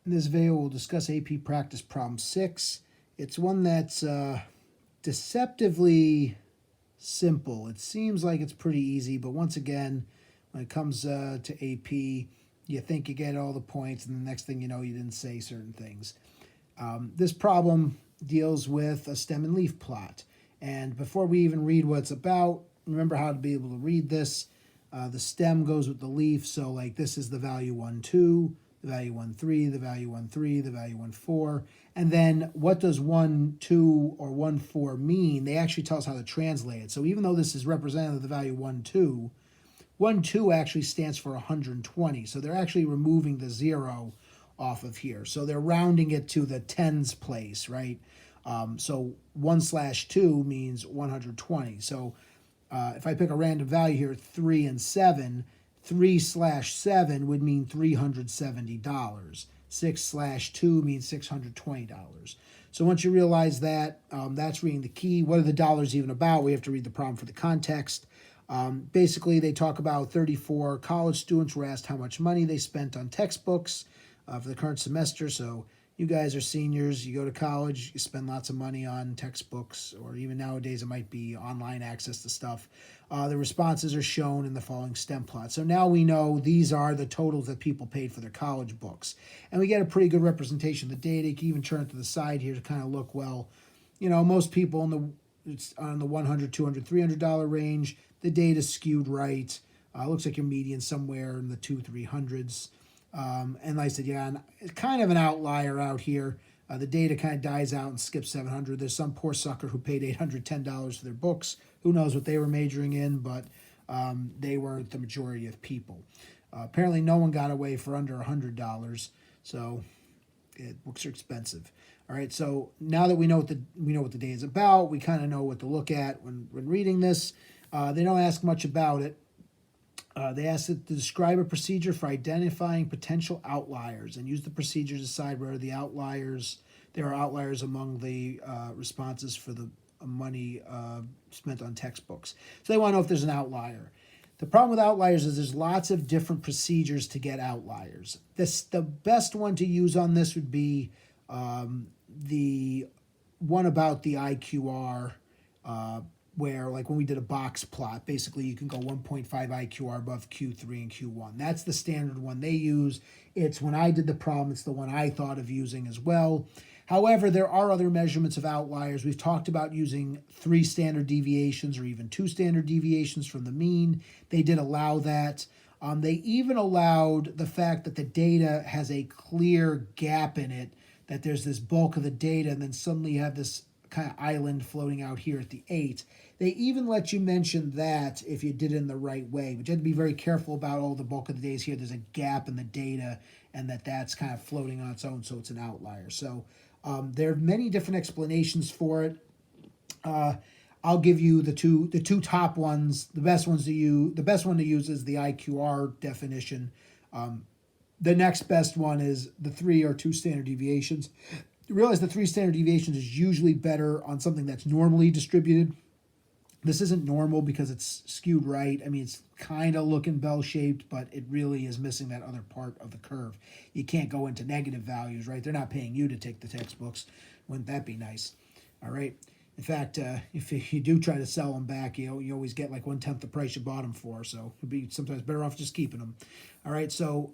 In this video, we'll discuss AP Practice Problem 6. It's one that's deceptively simple. It seems like it's pretty easy, but once again, when it comes to AP, you think you get all the points, and the next thing you know, you didn't say certain things. This problem deals with a stem and leaf plot. And before we even read what it's about, remember how to be able to read this. The stem goes with the leaf, so like this is the value 1, 2, the value 1, 3, the value 1, 3, the value 1, 4. And then what does 1, 2, or 1, 4 mean? They actually tell us how to translate it. So even though this is representative of the value 1, 2, 1, 2 actually stands for 120. So they're actually removing the 0 off of here. So they're rounding it to the tens place, right? So 1/2 means 120. So if I pick a random value here, 3 and 7, 3/7 would mean $370. 6/2 means $620. So once you realize that, that's reading the key. What are the dollars even about? We have to read the problem for the context. Basically, they talk about 34 college students were asked how much money they spent on textbooks for the current semester. So you guys are seniors, you go to college, you spend lots of money on textbooks, or even nowadays it might be online access to stuff. The responses are shown in the following stem plot. So now we know these are the totals that people paid for their college books. And we get a pretty good representation of the data. You can even turn it to the side here to kind of look, well, you know, most people it's on the $100, $200, $300 range. The data's skewed right. Looks like your median somewhere in the 200s, 300s. And like I said, yeah, it's kind of an outlier out here. The data kind of dies out and skips 700. There's some poor sucker who paid $810 for their books. Who knows what they were majoring in, but they weren't the majority of people. Apparently, no one got away for under $100, so books are expensive. All right, so now that we know what the data is about, we kind of know what to look at when reading this. They don't ask much about it. They ask it to describe a procedure for identifying potential outliers and use the procedure to decide whether there are outliers among the responses for the money spent on textbooks. So they want to know if there's an outlier. The problem with outliers is there's lots of different procedures to get outliers. The best one to use on this would be the one about the IQR, where like when we did a box plot, basically you can go 1.5 IQR above Q3 and Q1. That's the standard one they use. It's when I did the problem, it's the one I thought of using as well. However, there are other measurements of outliers. We've talked about using 3 standard deviations or even 2 standard deviations from the mean. They did allow that. They even allowed the fact that the data has a clear gap in it, that there's this bulk of the data and then suddenly you have this kind of island floating out here at the 8. They even let you mention that if you did it in the right way, but you have to be very careful about all the bulk of the days here. There's a gap in the data and that's kind of floating on its own, so it's an outlier. So there are many different explanations for it. I'll give you the two top ones. The best one to use is the IQR definition. The next best one is the 3 or 2 standard deviations. You realize the 3 standard deviations is usually better on something that's normally distributed. This isn't normal because it's skewed right. I mean, it's kind of looking bell-shaped, but it really is missing that other part of the curve. You can't go into negative values, right? They're not paying you to take the textbooks. Wouldn't that be nice? All right. In fact, if you do try to sell them back, you always get like 1/10 the price you bought them for. So it'd be sometimes better off just keeping them. All right. So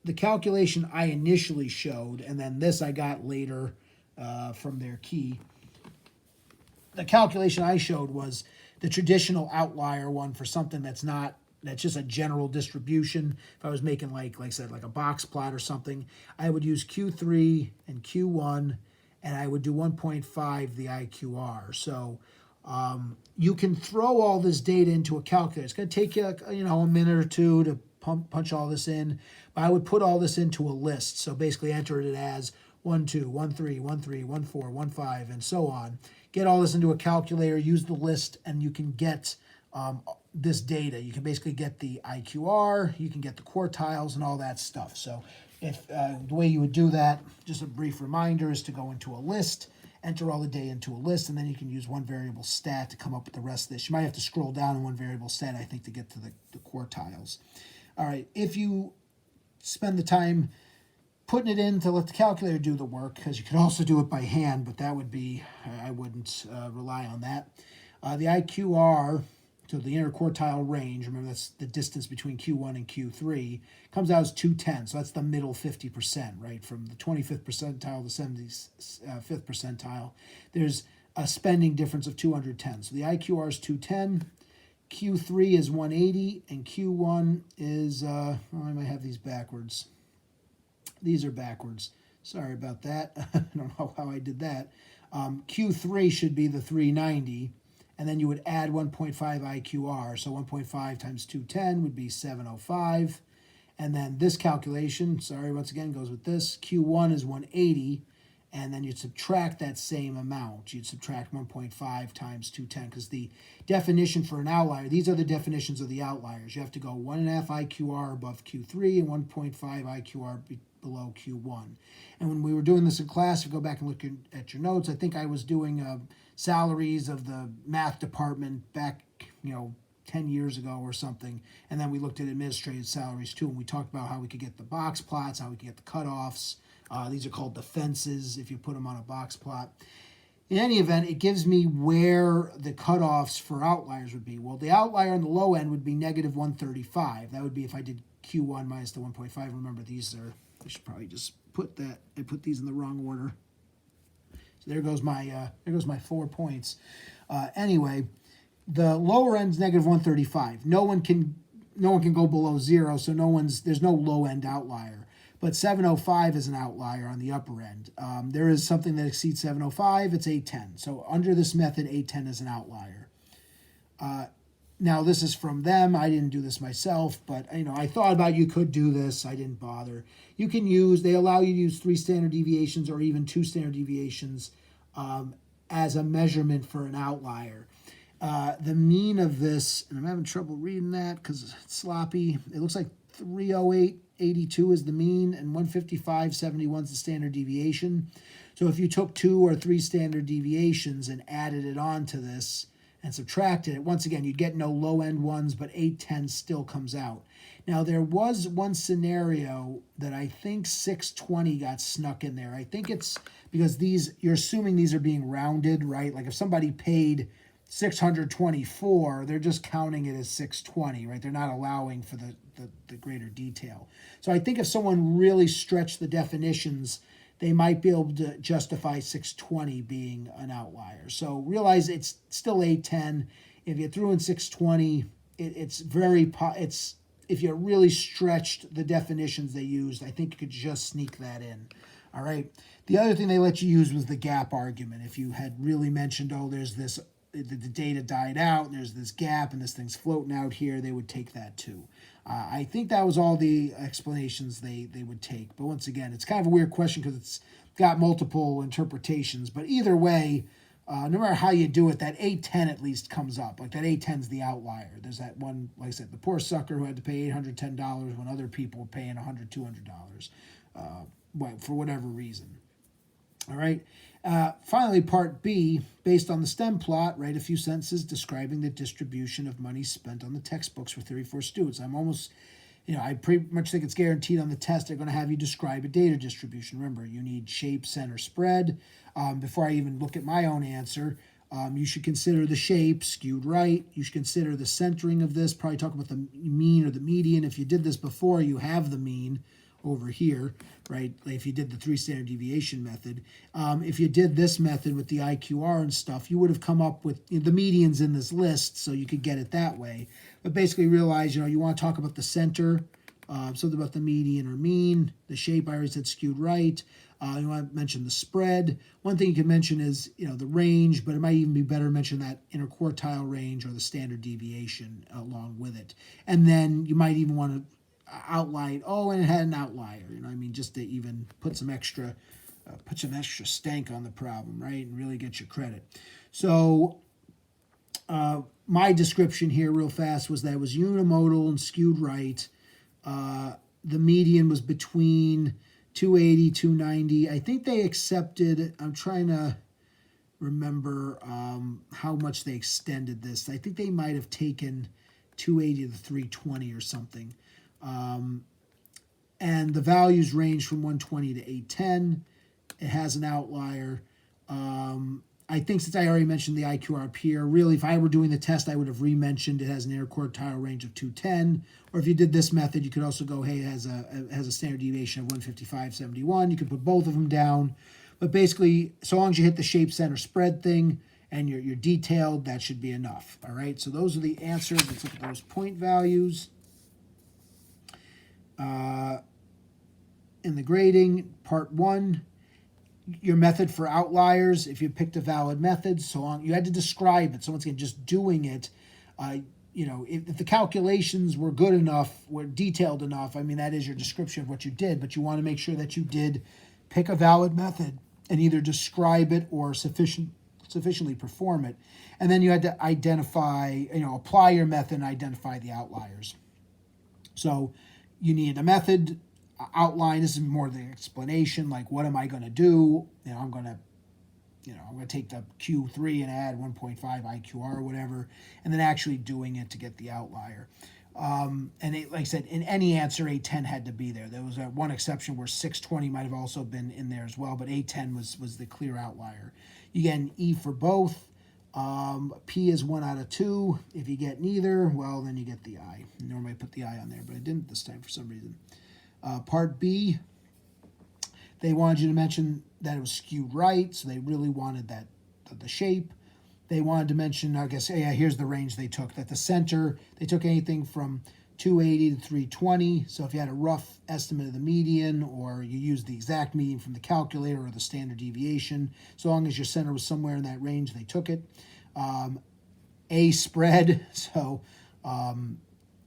the calculation I initially showed, and then this I got later from their key. The calculation I showed was the traditional outlier one for something that's just a general distribution. If I was making like I said, like a box plot or something, I would use Q3 and Q1, and I would do 1.5 the IQR. So you can throw all this data into a calculator. It's going to take you a minute or two to punch all this in, but I would put all this into a list. So basically enter it as 1, 2, 1, 3, 1, 3, 1, 4, 1, 5, and so on. Get all this into a calculator, use the list, and you can get this data. You can basically get the IQR, you can get the quartiles, and all that stuff. So if the way you would do that, just a brief reminder, is to go into a list, enter all the data into a list, and then you can use one variable stat to come up with the rest of this. You might have to scroll down in one variable stat, I think, to get to the quartiles. All right, if you spend the time putting it in to let the calculator do the work, because you could also do it by hand, but that would be, I wouldn't rely on that. The IQR, so the interquartile range, remember that's the distance between Q1 and Q3, comes out as 210. So that's the middle 50%, right? From the 25th percentile to 75th percentile, there's a spending difference of 210. So the IQR is 210. Q3 is 180, and Q1 is, I might have these backwards. These are backwards. Sorry about that. I don't know how I did that. Q3 should be the 390, and then you would add 1.5 IQR. So 1.5 times 210 would be 705. And then this calculation, sorry, once again, goes with this. Q1 is 180, and then you'd subtract that same amount. You'd subtract 1.5 times 210, because the definition for an outlier, these are the definitions of the outliers. You have to go 1.5 IQR above Q3 and 1.5 IQR below Q1. And when we were doing this in class, if you go back and look at your notes, I think I was doing salaries of the math department back, 10 years ago or something. And then we looked at administrative salaries too, and we talked about how we could get the box plots, how we could get the cutoffs. These are called defenses if you put them on a box plot. In any event, it gives me where the cutoffs for outliers would be. Well, the outlier on the low end would be negative 135. That would be if I did Q1 minus the 1.5. Remember, these are, I should probably just put that, I put these in the wrong order. So there goes my 4 points. Anyway, the lower end is negative 135. No one can go below 0, so there's no low end outlier. But 705 is an outlier on the upper end. There is something that exceeds 705, it's 810. So under this method, 810 is an outlier. Now this is from them. I didn't do this myself, but I thought about you could do this. I didn't bother. They allow you to use 3 standard deviations or even 2 standard deviations as a measurement for an outlier. The mean of this, and I'm having trouble reading that because it's sloppy. It looks like 308.82 is the mean, and 155.71 is the standard deviation. So if you took 2 or 3 standard deviations and added it on to this and subtracted it, once again, you'd get no low-end ones, but 810 still comes out. Now, there was one scenario that I think 620 got snuck in there. I think it's because you're assuming these are being rounded, right? Like if somebody paid 624, they're just counting it as 620, right? They're not allowing for the greater detail. So I think if someone really stretched the definitions, they might be able to justify 620 being an outlier. So realize it's still 810. If you threw in 620, it's if you really stretched the definitions they used, I think you could just sneak that in. All right. The other thing they let you use was the gap argument. If you had really mentioned, there's this, the data died out, and there's this gap, and this thing's floating out here, they would take that too. I think that was all the explanations they would take. But once again, it's kind of a weird question because it's got multiple interpretations. But either way, no matter how you do it, that 810 at least comes up. Like that 810 is the outlier. There's that one, like I said, the poor sucker who had to pay $810 when other people were paying $100, $200, for whatever reason. All right. Finally, part B, based on the STEM plot, write a few sentences describing the distribution of money spent on the textbooks for 34 students. I'm almost, I pretty much think it's guaranteed on the test they're going to have you describe a data distribution. Remember, you need shape, center, spread. Before I even look at my own answer, you should consider the shape skewed right. You should consider the centering of this, probably talk about the mean or the median. If you did this before, you have the mean over here, right? If you did the 3 standard deviation method. If you did this method with the IQR and stuff, you would have come up with the medians in this list, so you could get it that way. But basically realize, you want to talk about the center, something about the median or mean, the shape, I already said skewed right. You want to mention the spread. One thing you can mention is, the range, but it might even be better to mention that interquartile range or the standard deviation along with it. And then you might even want to outline, and it had an outlier, just to even put some extra stank on the problem, right, and really get your credit. So my description here real fast was that it was unimodal and skewed right. The median was between 280, 290. I think they accepted, I'm trying to remember how much they extended this. I think they might have taken 280 to 320 or something. and the values range from 120 to 810. It has an outlier. I think since I already mentioned the IQR here, really, if I were doing the test, I would have re-mentioned it has an interquartile range of 210. Or if you did this method, you could also go, hey, it has a standard deviation of 155.71. You could put both of them down. But basically, so long as you hit the shape, center, spread thing, and you're detailed, that should be enough. All right, so those are the answers. Let's look at those point values. In the grading, part 1, your method for outliers, if you picked a valid method, so long you had to describe it. So once again, just doing it, you know, if the calculations were good enough, were detailed enough, I mean, that is your description of what you did, but you want to make sure that you did pick a valid method and either describe it or sufficiently perform it. And then you had to identify, you know, apply your method and identify the outliers. So you need a method, outline. This is more the explanation, like what am I going to do? You know, I'm going to take the Q3 and add 1.5 IQR or whatever, and then actually doing it to get the outlier. And like I said, in any answer, 810 had to be there. There was one exception where 620 might have also been in there as well, but 810 was the clear outlier. You get an E for both. P is 1 out of 2. If you get neither, well, then you get the I. Normally I put the I on there, but I didn't this time for some reason. Part B, they wanted you to mention that it was skewed right, so they really wanted that the shape. They wanted to mention, I guess, yeah, here's the range they took, that the center, they took anything from 280 to 320. So if you had a rough estimate of the median, or you used the exact median from the calculator or the standard deviation, so long as your center was somewhere in that range, they took it. A spread, so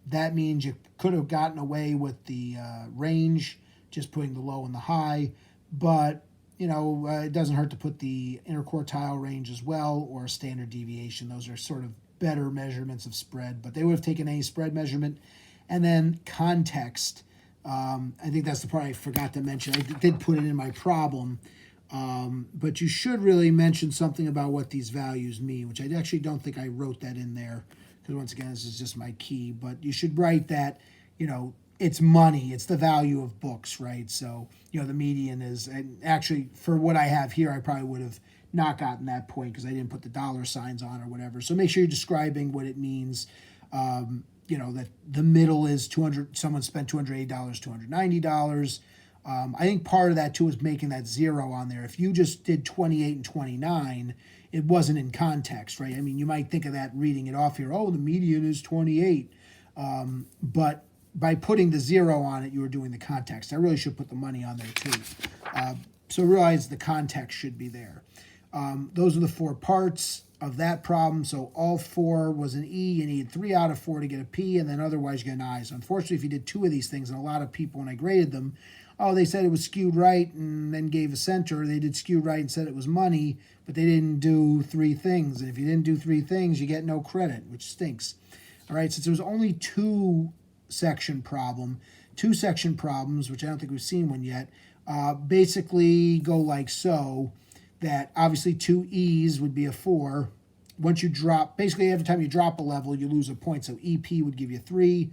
that means you could have gotten away with the range, just putting the low and the high, but you know, it doesn't hurt to put the interquartile range as well, or standard deviation. Those are sort of better measurements of spread, but they would have taken a spread measurement. And then context. I think that's the part I forgot to mention. I did put it in my problem, but you should really mention something about what these values mean, which I actually don't think I wrote that in there, because once again, this is just my key. But you should write that, you know, it's money. It's the value of books, right? So, you know, the median is, and actually for what I have here, I probably would have not gotten that point because I didn't put the dollar signs on or whatever. So make sure you're describing what it means. You know, that the middle is 200, someone spent $280, $290. I think part of that too is making that 0 on there. If you just did 28 and 29, it wasn't in context, right? I mean, you might think of that reading it off here. Oh, the median is 28. But by putting the 0 on it, you were doing the context. I really should put the money on there too. So realize the context should be there. Those are the 4 parts of that problem. So all 4 was an E. You need 3 out of 4 to get a P, and then otherwise you get an I. So unfortunately, if you did 2 of these things, and a lot of people, when I graded them, oh, they said it was skewed right and then gave a center. They did skewed right and said it was money, but they didn't do 3 things. And if you didn't do 3 things, you get no credit, which stinks. All right, since there was only 2 section problems, which I don't think we've seen one yet, basically go like so, that obviously 2 E's would be a 4. Once you drop, basically every time you drop a level, you lose a point. So EP would give you 3,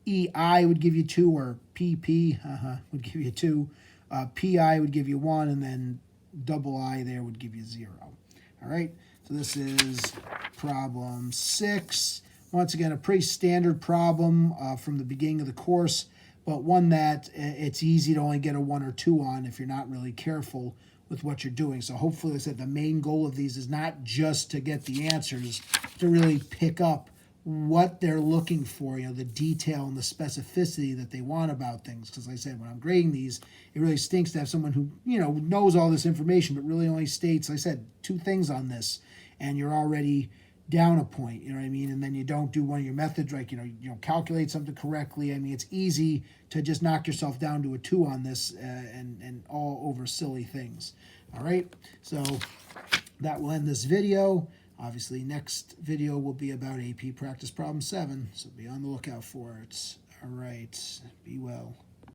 EI would give you 2, or PP would give you 2, PI would give you 1, and then double I there would give you 0. All right, so this is problem 6. Once again, a pretty standard problem from the beginning of the course, but one that it's easy to only get a 1 or 2 on if you're not really careful with what you're doing. So hopefully, like I said, the main goal of these is not just to get the answers, to really pick up what they're looking for, you know, the detail and the specificity that they want about things. Because like I said, when I'm grading these, it really stinks to have someone who, you know, knows all this information, but really only states, like I said, 2 things on this, and you're already down a point, you know what I mean? And then you don't do one of your methods, like, you know, calculate something correctly. I mean, it's easy to just knock yourself down to a 2 on this and all over silly things. All right, so that will end this video. Obviously, next video will be about AP Practice Problem 7, so be on the lookout for it. All right, be well.